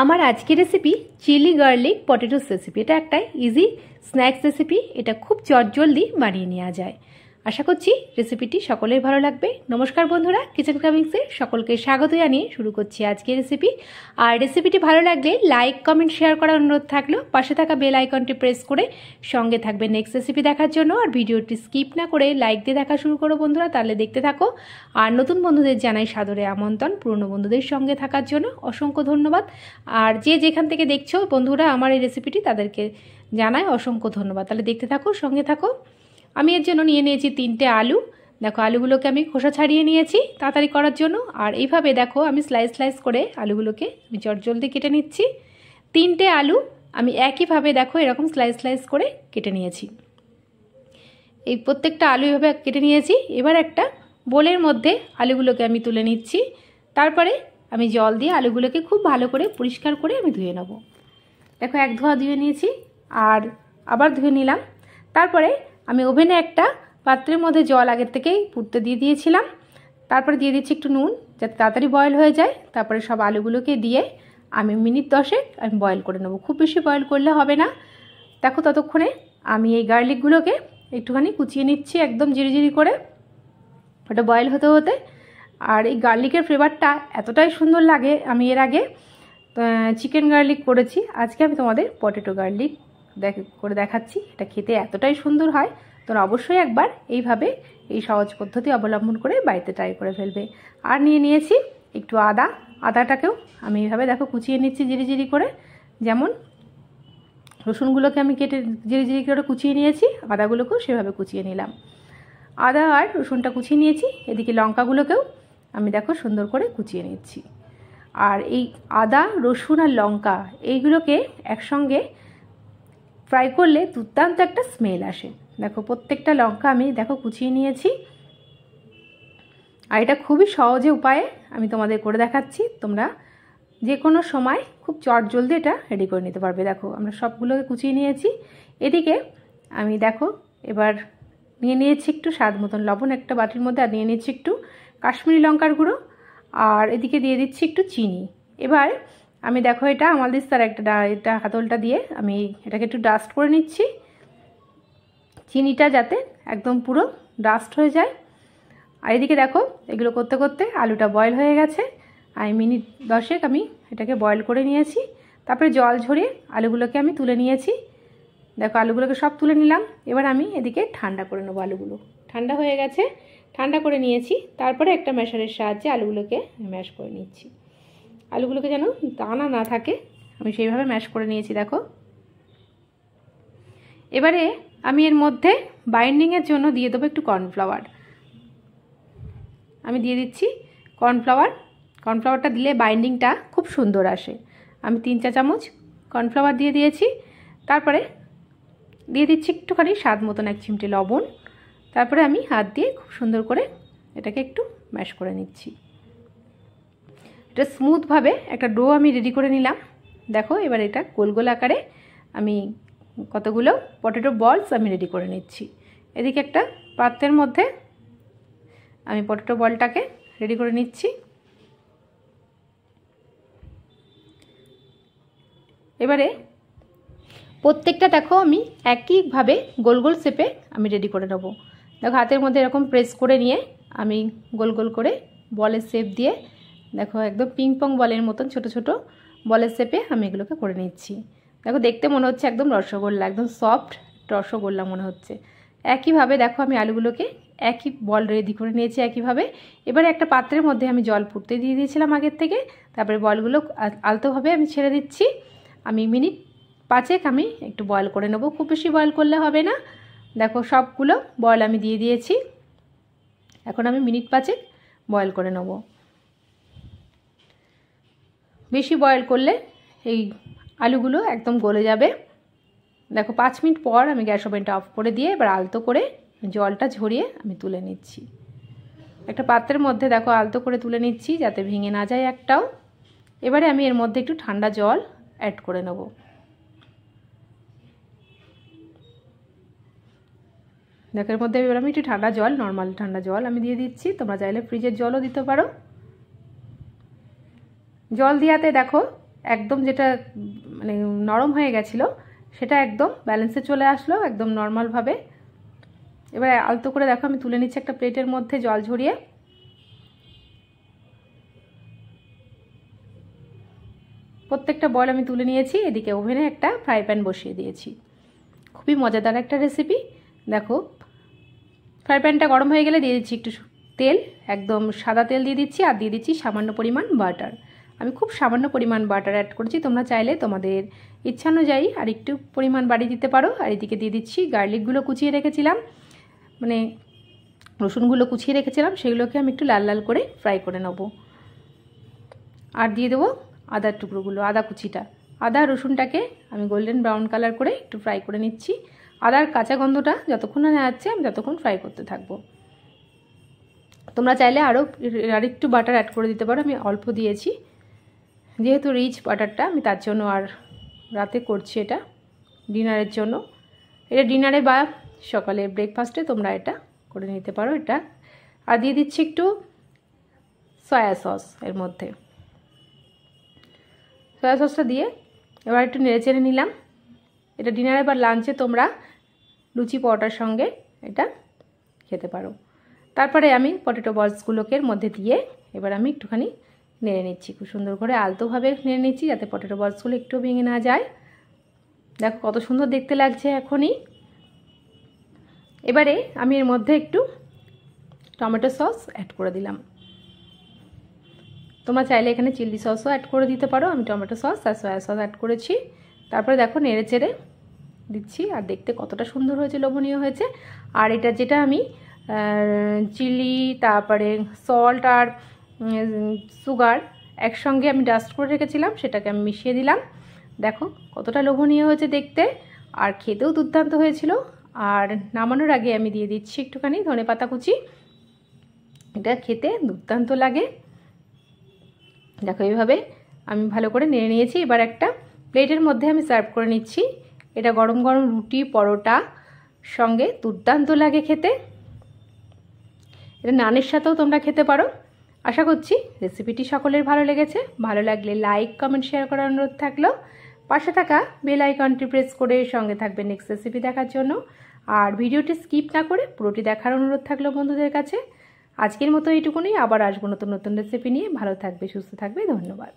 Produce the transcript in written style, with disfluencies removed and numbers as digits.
আমার আজকের recipe chilli garlic potatoes recipe. এটা একটা ইজি স্ন্যাক্স রেসিপি। এটা খুব চটজলদি বানিয়ে নেওয়া যায়। আশা করছি রেসিপিটি সকলের ভালো লাগবে। নমস্কার বন্ধুরা, কিচেন ক্রাভিংসে সকলকে স্বাগত জানিয়ে শুরু করছি আজকের রেসিপি। আর রেসিপিটি ভালো লাগলে লাইক কমেন্ট শেয়ার করার অনুরোধ থাকলো। পাশে থাকা বেল আইকনটি প্রেস করে সঙ্গে থাকবে নেক্সট রেসিপি দেখার জন্য। আর ভিডিওটি স্কিপ না করে লাইক দিয়ে দেখা শুরু করো বন্ধুরা, তাহলে দেখতে থাকো। আর নতুন বন্ধুদের জানাই সাদরে আমন্ত্রণ, পুরনো বন্ধুদের সঙ্গে থাকার জন্য অসংখ্য ধন্যবাদ। আর যে যেখান থেকে দেখছো বন্ধুরা আমার এই রেসিপিটি, তাদেরকে জানাই অসংখ্য ধন্যবাদ। তাহলে দেখতে থাকো, সঙ্গে থাকো। আমি এর জন্য নিয়ে নিয়েছি 3টে আলু। দেখো আলুগুলোকে আমি খোসা ছাড়িয়ে নিয়েছি তাড়াতাড়ি করার জন্য। আর এইভাবে দেখো আমি স্লাইস করে আলুগুলোকে আমি জলদি কেটে নিচ্ছি। 3টে আলু আমি একইভাবে দেখো এরকম স্লাইস করে কেটে নিয়েছি। এই প্রত্যেকটা আলু এইভাবে কেটে নিয়েছি। এবার একটা বোলের মধ্যে আলুগুলোকে আমি তুলে নিচ্ছি। তারপরে আমি জল দিয়ে আলুগুলোকে খুব ভালো করে পরিষ্কার করে আমি ধুয়ে নেব। দেখো এক ধোয়া ধুয়ে নিয়েছি আর আবার ধুয়ে নিলাম। তারপরে আমি ওভেনে একটা পাত্রের মধ্যে জল আগের থেকেই ফুটতে দিয়ে দিয়েছিলাম। তারপরে দিয়ে দিচ্ছি একটু নুন, যাতে তাড়াতাড়ি বয়েল হয়ে যায়। তারপরে সব আলুগুলোকে দিয়ে আমি মিনিট 10 আমি বয়েল করে নেব। খুব বেশি বয়েল করলে হবে না। দেখো ততক্ষণে আমি এই গার্লিকগুলোকে একটুখানি কুচিয়ে নিচ্ছি একদম জিরি করে, ওটা বয়েল হতে হতে। আর এই গার্লিকের ফ্লেভারটা এতটাই সুন্দর লাগে। আমি এর আগে চিকেন গার্লিক করেছি, আজকে আমি তোমাদের পটেটো গার্লিক করে দেখাচ্ছি। এটা খেতে এতটাই সুন্দর হয়, তোমরা অবশ্যই একবার এইভাবে এই সহজ পদ্ধতি অবলম্বন করে বাড়িতে ট্রাই করে ফেলবে। আর নিয়ে নিয়েছি একটু আদাটাকেও আমি এইভাবে দেখো কুচিয়ে নিচ্ছি জিরি করে। যেমন রসুনগুলোকে আমি কেটে জিরি করে কুচিয়ে নিয়েছি, আদাগুলোকেও সেভাবে কুচিয়ে নিলাম। আদা আর রসুনটা কুচিয়ে নিয়েছি। এদিকে লঙ্কাগুলোকেও আমি দেখো সুন্দর করে কুচিয়ে নিচ্ছি। আর এই আদা রসুন আর লঙ্কা এইগুলোকে একসঙ্গে ফ্রাই করলে দুর্দান্ত একটা স্মেল আসে। দেখো প্রত্যেকটা লঙ্কা আমি দেখো কুচিয়ে নিয়েছি। আর এটা খুবই সহজে উপায়ে আমি তোমাদের করে দেখাচ্ছি। তোমরা যে কোনো সময় খুব চটজলদি এটা রেডি করে নিতে পারবে। দেখো আমরা সবগুলোকে কুচিয়ে নিয়েছি। এদিকে আমি দেখো এবার নিয়ে নিয়েছি একটু স্বাদ মতন লবণ একটা বাটির মধ্যে, আর নিয়ে নিয়েছি একটু কাশ্মীরি লঙ্কার গুঁড়ো, আর এদিকে দিয়ে দিচ্ছি একটু চিনি। এবার আমি দেখো এটা আমালদিস্তার এটা হাতলটা দিয়ে আমি এটাকে একটু ডাস্ট করে নিচ্ছি, চিনিটা যাতে একদম পুরো ডাস্ট হয়ে যায়। আর এদিকে দেখো এগুলো করতে করতে আলুটা বয়েল হয়ে গেছে। আমি মিনিট 10 আমি এটাকে বয়েল করে নিয়েছি। তারপরে জল ঝরিয়ে আলুগুলোকে আমি তুলে নিয়েছি। দেখো আলুগুলোকে সব তুলে নিলাম। এবার আমি এদিকে ঠান্ডা করে নেবো। আলুগুলো ঠান্ডা হয়ে গেছে, ঠান্ডা করে নিয়েছি। তারপরে একটা ম্যাশারের সাহায্যে আলুগুলোকে ম্যাশ করে নিচ্ছি। আলুগুলোকে যেন দানা না থাকে আমি সেইভাবে ম্যাশ করে নিয়েছি দেখো। এবারে আমি এর মধ্যে বাইন্ডিংয়ের জন্য দিয়ে দেবো একটু কর্নফ্লাওয়ার। আমি দিয়ে দিচ্ছি কর্নফ্লাওয়ারটা দিলে বাইন্ডিংটা খুব সুন্দর আসে। আমি 3 চামচ কর্নফ্লাওয়ার দিয়ে দিয়েছি। তারপরে দিয়ে দিচ্ছি একটুখানি স্বাদ মতন 1 চিমটে লবণ। তারপরে আমি হাত দিয়ে খুব সুন্দর করে এটাকে একটু ম্যাশ করে নিচ্ছি। এটা স্মুথভাবে একটা ডো আমি রেডি করে নিলাম। দেখো এবার এটা গোল আকারে আমি কতগুলো পটেটো বলস আমি রেডি করে নিচ্ছি। এদিকে একটা পাত্রের মধ্যে আমি পটেটো বলটাকে রেডি করে নিচ্ছি। এবারে প্রত্যেকটা দেখো আমি একইভাবে গোল শেপে আমি রেডি করে নেব। দেখো হাতের মধ্যে এরকম প্রেস করে নিয়ে আমি গোল করে বলের শেপ দিয়ে দেখো একদম পিং পং বলের মতন ছোট বলের শেপে আমি এগুলোকে করে নিচ্ছি। দেখো দেখতে মনে হচ্ছে একদম রসগোল্লা, একদম সফট রসগোল্লা মনে হচ্ছে। একইভাবে দেখো আমি আলুগুলোকে একই বল রেডি করে নিয়েছি একইভাবে। এবারে একটা পাত্রের মধ্যে আমি জল ফুটতে দিয়ে দিয়েছিলাম আগের থেকে। তারপরে বলগুলো আলতোভাবে আমি ছেড়ে দিচ্ছি। আমি মিনিট 5 আমি একটু বয়েল করে নেব, খুব বেশি বয়েল করলে হবে না। দেখো সবগুলো বয়েল আমি দিয়ে দিয়েছি। এখন আমি মিনিট 5 বয়েল করে নেব। বেশি বয়েল করলে এই আলুগুলো একদম গলে যাবে। দেখো 5 মিনিট পর আমি গ্যাস ওভেনটা অফ করে দিয়ে এবার আলতো করে জলটা ঝরিয়ে আমি তুলে নিচ্ছি। একটা পাত্রের মধ্যে দেখো আলতো করে তুলে নিচ্ছি যাতে ভেঙে না যায় একটাও। এবারে আমি এর মধ্যে একটু ঠান্ডা জল অ্যাড করে নেব। দেখো এর মধ্যে এবার আমি একটু ঠান্ডা জল, নর্মাল ঠান্ডা জল আমি দিয়ে দিচ্ছি। তোমরা চাইলে ফ্রিজের জলও দিতে পারো। জল দিয়াতে দেখো একদম যেটা মানে নরম হয়ে গেছিলো সেটা একদম ব্যালেন্সে চলে আসলো, একদম নর্মালভাবে। এবার আলতো করে দেখো আমি তুলে নিচ্ছি একটা প্লেটের মধ্যে জল ঝরিয়ে। প্রত্যেকটা বল আমি তুলে নিয়েছি। এদিকে ওভেনে একটা ফ্রাই প্যান বসিয়ে দিয়েছি। খুবই মজাদার একটা রেসিপি। দেখো ফ্রাই প্যানটা গরম হয়ে গেলে দিয়ে দিচ্ছি একটু তেল, একদম সাদা তেল দিয়ে দিচ্ছি, আর দিয়ে দিচ্ছি সামান্য পরিমাণ বাটার। আমি খুব সামান্য পরিমাণ বাটার অ্যাড করেছি, তোমরা চাইলে তোমাদের ইচ্ছা অনুযায়ী আর একটু পরিমাণ বাড়িয়ে দিতে পারো। আর এদিকে দিয়ে দিচ্ছি গার্লিকগুলো কুচিয়ে রেখেছিলাম, মানে রসুনগুলো কুচিয়ে রেখেছিলাম, সেগুলোকে আমি একটু লাল লাল করে ফ্রাই করে নেব। আর দিয়ে দেবো আদার টুকরোগুলো, আদা কুচিটা। আদা রসুনটাকে আমি গোল্ডেন ব্রাউন কালার করে একটু ফ্রাই করে নিচ্ছি। আদার কাঁচা গন্ধটা যতক্ষণ না যাচ্ছে আমি ততক্ষণ ফ্রাই করতে থাকবো। তোমরা চাইলে আরেকটু বাটার অ্যাড করে দিতে পারো, আমি অল্প দিয়েছি, যেহেতু রিচ বাটারটা আমি তার জন্য আর রাতে করছি এটা ডিনারের জন্য। এটা ডিনারে বা সকালে ব্রেকফাস্টে তোমরা এটা করে নিতে পারো এটা। আর দিয়ে দিচ্ছি একটু সয়া সস এর মধ্যে। সয়া সসটা দিয়ে এবার একটু নেড়ে চেড়ে নিলাম। এটা ডিনারে বা লাঞ্চে তোমরা লুচি পরোটার সঙ্গে এটা খেতে পারো। তারপরে আমি পটেটো বলসগুলোকে এর মধ্যে দিয়ে এবার আমি একটুখানি নেড়ে নিচ্ছি, খুব সুন্দর করে আলতোভাবে নেড়ে নিচ্ছি যাতে পটেটো বলসগুলো একটু ভেঙে না যায়। দেখো কত সুন্দর দেখতে লাগছে এখনই। এবারে আমি এর মধ্যে একটু টমেটো সস অ্যাড করে দিলাম। তোমরা চাইলে এখানে চিলি সসও অ্যাড করে দিতে পারো, আমি টমেটো সস আর সয়া সস অ্যাড করেছি। তারপরে দেখো নেড়ে চেড়ে দিচ্ছি, আর দেখতে কতটা সুন্দর হয়েছে, লোভনীয় হয়েছে। আর এটা যেটা আমি চিলি তারপরে সল্ট আর সুগার একসঙ্গে আমি ডাস্ট করে রেখেছিলাম, সেটাকে আমি মিশিয়ে দিলাম। দেখো কতটা লোভনীয় হয়েছে দেখতে, আর খেতেও দুর্দান্ত হয়েছিল। আর নামানোর আগে আমি দিয়ে দিচ্ছি একটুখানি ধনেপাতা কুচি, এটা খেতে দুর্দান্ত লাগে। দেখো এইভাবে আমি ভালো করে নেড়ে নিয়েছি। এবার একটা প্লেটের মধ্যে আমি সার্ভ করে নিচ্ছি। এটা গরম গরম রুটি পরোটা সঙ্গে দুর্দান্ত লাগে খেতে। এটা নানের সাথেও তোমরা খেতে পারো। আশা করছি রেসিপিটি সকলের ভালো লেগেছে। ভালো লাগলে লাইক কমেন্ট শেয়ার করার অনুরোধ থাকলো। পাশে থাকা বেল আইকনটি প্রেস করে সঙ্গে থাকবে নেক্সট রেসিপি দেখার জন্য। আর ভিডিওটি স্কিপ না করে পুরোটি দেখার অনুরোধ থাকলো বন্ধুদের কাছে। আজকের মতো এইটুকুনি, আবার আসবো নতুন নতুন রেসিপি নিয়ে। ভালো থাকবে, সুস্থ থাকবে, ধন্যবাদ।